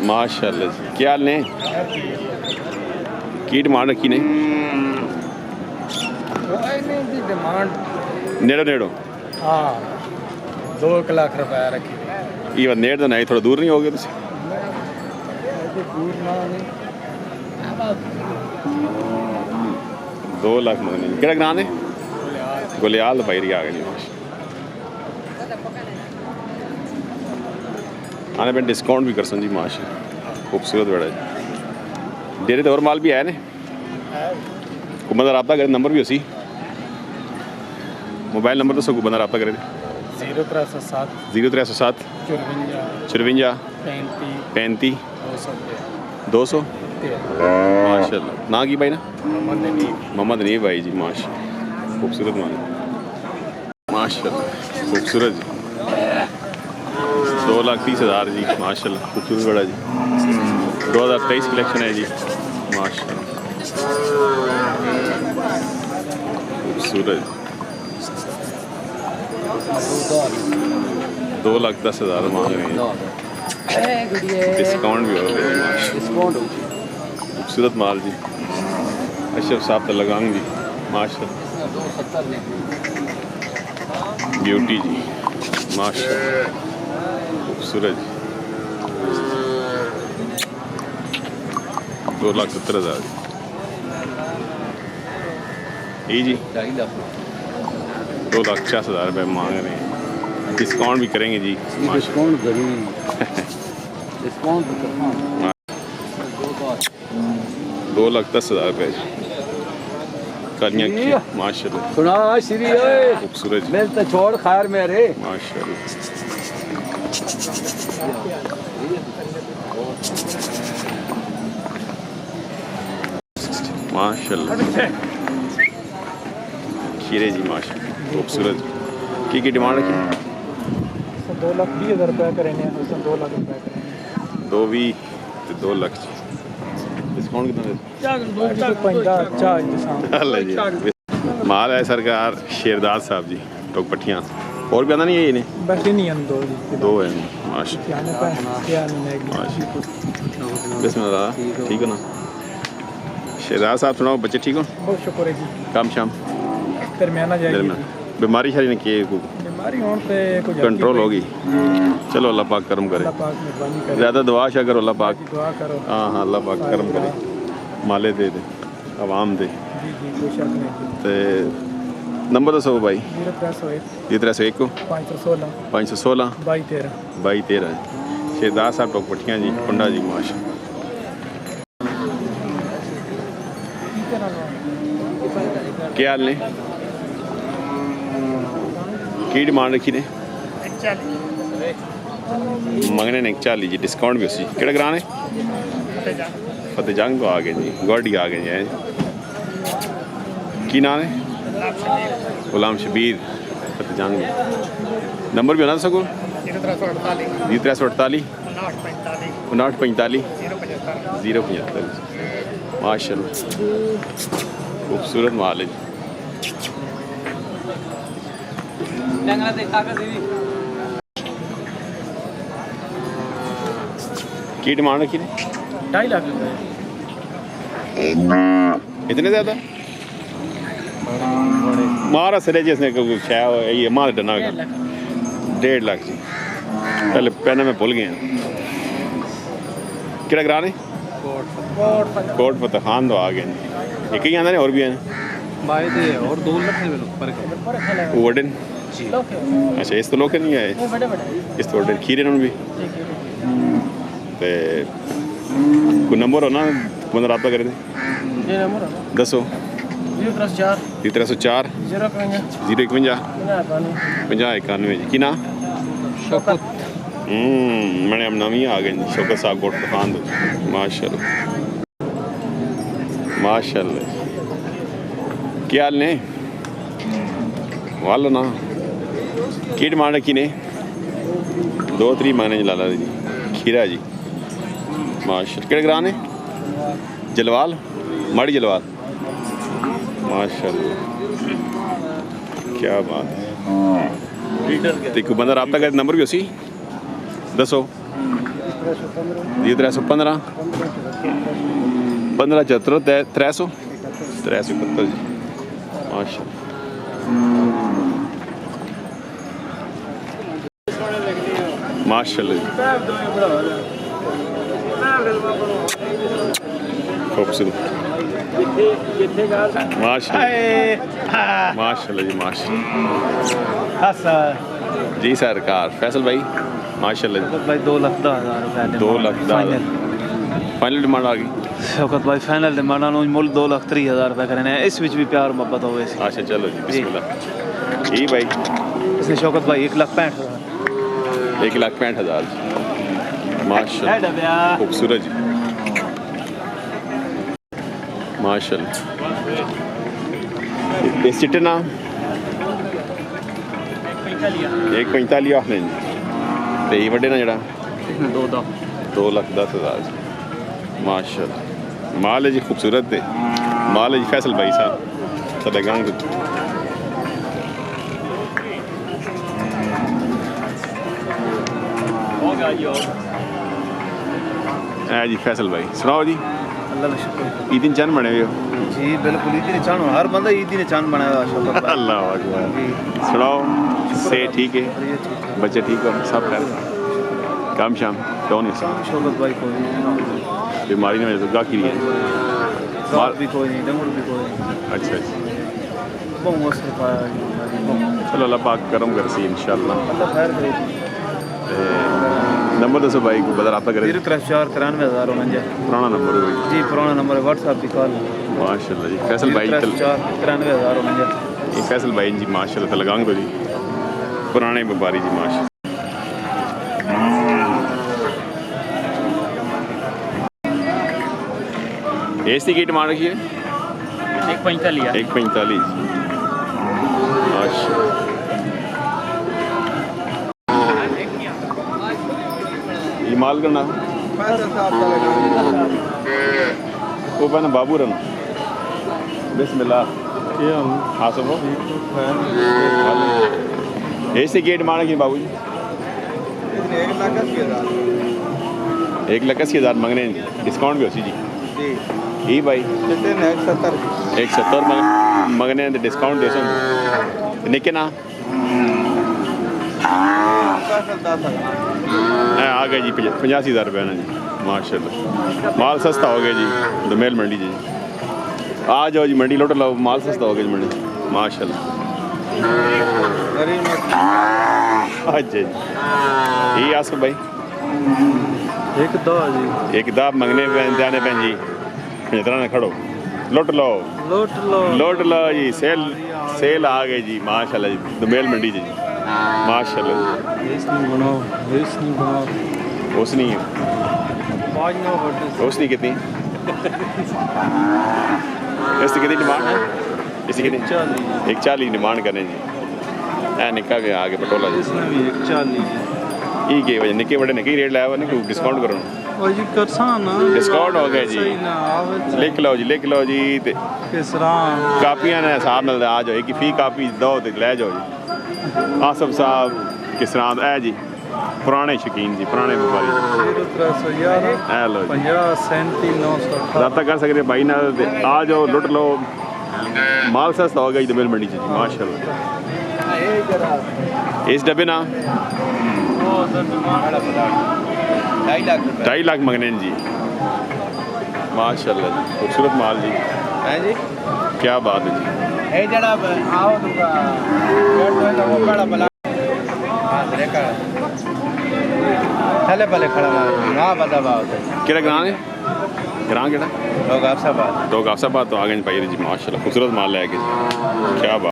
माशाल्लाह जी। क्या हाल ने की डिमांड रखी ने? नेड़ो नेड़ो हाँ 2 लाख रुपया रखी। ये नेड़ तो नहीं, थोड़ा दूर नहीं हो गए तुम? दूर ना नहीं 2 लाख मंगने केड़ा ग्रां ने? गुलियाल भाई आ गए जी। आने पे डिस्काउंट भी कर सन जी माशा, खूबसूरत बड़ा जी। डेरे तो और माल भी है ने, को बंदा रब्ता करे, नंबर भी उसी मोबाइल नंबर तो सब बंदा रब्ता करे 0307 0307 54 35 200 माशाल्लाह। ना की भाई ना मोहम्मद नहीं भाई जी माशा, खूबसूरत माल माशाल्लाह, खूबसूरत जी। 2,30,000 जी माशाल्लाह, खूबसूरत बड़ा जी। 2023 कलेक्शन है जी माशाल्लाह, खूबसूरत। 2,10,000 मांग रहे हैं, डिस्काउंट भी हो गया जी माशाल्लाह, खूबसूरत माल जी। अशरफ साहब तो लगांग जी माशाल्लाह, ब्यूटी जी माशाल्लाह, खूबसूरत। 2,70,000 जी जी। 2,50,000 रुपये मांग रहे हैं, डिस्काउंट भी करेंगे जी डिस्काउंट करेंगे। डिस्काउंट 2,10,000 रुपये करनिया माशाल्लाह, सुना श्री खूबसूरत मैं तो छोड़ खैर मेरे माशाल्लाह। माशाल्लाह खीरे जी माशाल्लाह, खूबसूरत। की डिमांड रखी? 2,20,000 रुपया करेंगे, 2 लाख रुपया करेंगे। 2,20 तो 2 लाख डिस्काउंट कितना दे? जी माल है सरकार शेरदार साहब जी, टोक पट्टियाँ और भी आना नहीं है ये बस नहीं है, 2 है माशाल्लाह। बिस्मिल्लाह, ठीक है ना शेरदार साहब? सुनाओ बच्चे ठीक हो? बहुत शुक्र है जी। काम शाम दरमियाना जाएगी। बीमारी शारी ने किए बीमारी होने पे कुछ कंट्रोल होगी। चलो अल्लाह पाक करम करे, ज़्यादा दुआ शा करो, अल्लाह पाक दुआ करो। हाँ हाँ अल्लाह पाक करम करे, माले दे दे आवाम दे। ते नंबर दसो भाई। 0301 को 516 2213 शेरदार साहब टोक पट्टियाँ जी, कुंडा जी माशा। क्या हाल ने? की डिमांड रखी ने? मंगने ने 40 जी, डिस्काउंट भी उसी। केड़ा ग्रां है? फतेह जंग तो आ गए जी, गौडी आ गए हैं। की नाम है? गुलाम शबीर फतेह जंग। नंबर भी होना सको? 0348 5945 075 माशाल्लाह, खूबसूरत माल है। की डिमांड रखी ने? 2.5 लाख रुपये। इतने ज़्यादा मारा सरे जिसने शायद ये मार डना 1.5 लाख जी। पहले पहले में भूल गए हैं। किड़ा ग्रां है? कोट फतेह खान तो आ गए जी। एक ही आंदा ने और भी हैं और 2 लाख वोडन अच्छा, इस तो लोग नहीं आए, इस तो वोडन खीरे भी ते कोई नंबर हो ना बंदा रब्ता करे थे दसो। 0304 051 5091 जी। की ना? मैंने अब नवी आ गए जी, शौकत साहब कोट खान दो माशाल्लाह माशाल्लाह। क्या हाल ने? वालो ना की डिमांड रखी ने? 2-3 महीने लाला जी खीरा जी माशाल्लाह। केड़े ग्रां ने? जलवाल माड़ी जलवाल माशाल्लाह, क्या बात है। देखो बंदा रब्ता करे, नंबर भी उसी दसो। जी 315 1574 300 371 जी माशा माशाल्लाह खूबसूरत माशाल्लाह जी माशाल्लाह जी सरकार फैसल भाई माशाल्लाह भाई 2,10,000 2 लाख फाइनल डिमांड आ गई शौकत भाई फाइनल डिमांड मुल 2,30,000 रुपए करने इस विच भी प्यार मोहब्बत होवे सी अच्छा चलो जी बिस्मिल्लाह जी भाई इसने शौकत भाई 1,65,000 1,65,000 माशाल्लाह खूबसूरत जी माशाल्लाह इस चिट्टे ना 1,45,000 आखने जी ते ये वड्डे ना जड़ा 2,10,000 माशाल्लाह माल है जी खूबसूरत है माल है जी फैसल भाई साहब साडे गांव दे जी फैसल भाई सुनाओ जी अल्लाह का शुक्र ईदिन चंद बने हुए हो जी बिल्कुल ईदी ने चांद हर बंदा ईदी ने चांद बनाया हुआ शौकत भाई अल्लाह अकबर सुनाओ से ठीक है बच्चे ठीक हो सब खैर काम शाम क्यों नहीं शौकत भाई कोई बीमारी ने तो गा की नहीं है माल भी कोई नहीं डंगुर भी कोई नहीं अच्छा अच्छा बहुत मस्त पाया चलो अल्लाह पाक करम कर सी इंशाल्लाह अल्लाह खैर करे नंबर दसो भाई को बदल आता करे 0,93,049 पुराना नंबर है जी पुराना नंबर है व्हाट्सएप भी कॉल माशाल्लाह जी फैसल भाई 0,93,049 ये फैसल भाई जी माशाल्लाह लगांग तो जी पुराने व्यापारी जी माशा ऐसी की डिमांड रखी है 1,45 1,45 माशा ये माल करना वो बना बाबू रन बिस्मिल्लाह हाँ सब ऐसे गेट मारना कि बाबू जी 1,80,000 मांगने डिस्काउंट भी होती जी ही भाई 170 मंगने डिस्काउंट दे सो निके ना आ गए जी 85,000 रुपये ना जी माशाल्लाह माल सस्ता हो गया जी दोमेल मंडी जी आ जाओ जी मंडी लौट लो माल सस्ता हो गया जी मंडी माशाल्लाह अच्छा जी ये आसफ भाई एक दाब मंगने जाने पैन जी 75 ने खड़ो लौट लो जी सेल आ गई जी माशाल्लाह जी दोमेल मंडी जी माशाल्लाह उसनी कितनी इसकी कितनी डिमांड है इसकी कितनी 1,40 डिमांड करें जी ऐ निका के आगे पटोला जी ये के वजह निके बड़े निके रेट लाया हुआ नहीं कोई डिस्काउंट करो डिस्काउंट हो गया जी लिख लो जी ते कापियां ने हिसाब मिलता आ जाओ कि फी कापी दो तो ले जाओ जी आसफ साहब किस तरह है जी पुराने शौकीन जी पुराने व्यापारी रब्ता कर सकते भाई ना आ जाओ लुट लो माल सस्ता हो गया जी दोमेल मंडी जी माशाल्लाह इस डब्बे ना 2.5 लाख मंगने जी माशाल्लाह जी खूबसूरत माल जी है जी क्या बात है जी पहले खड़ा ना बता केड़ा ग्रां है ग्रां केड़ा लोग आपसा बात तो आ गए भाई जी माशाल्लाह खूबसूरत माल है क्या बात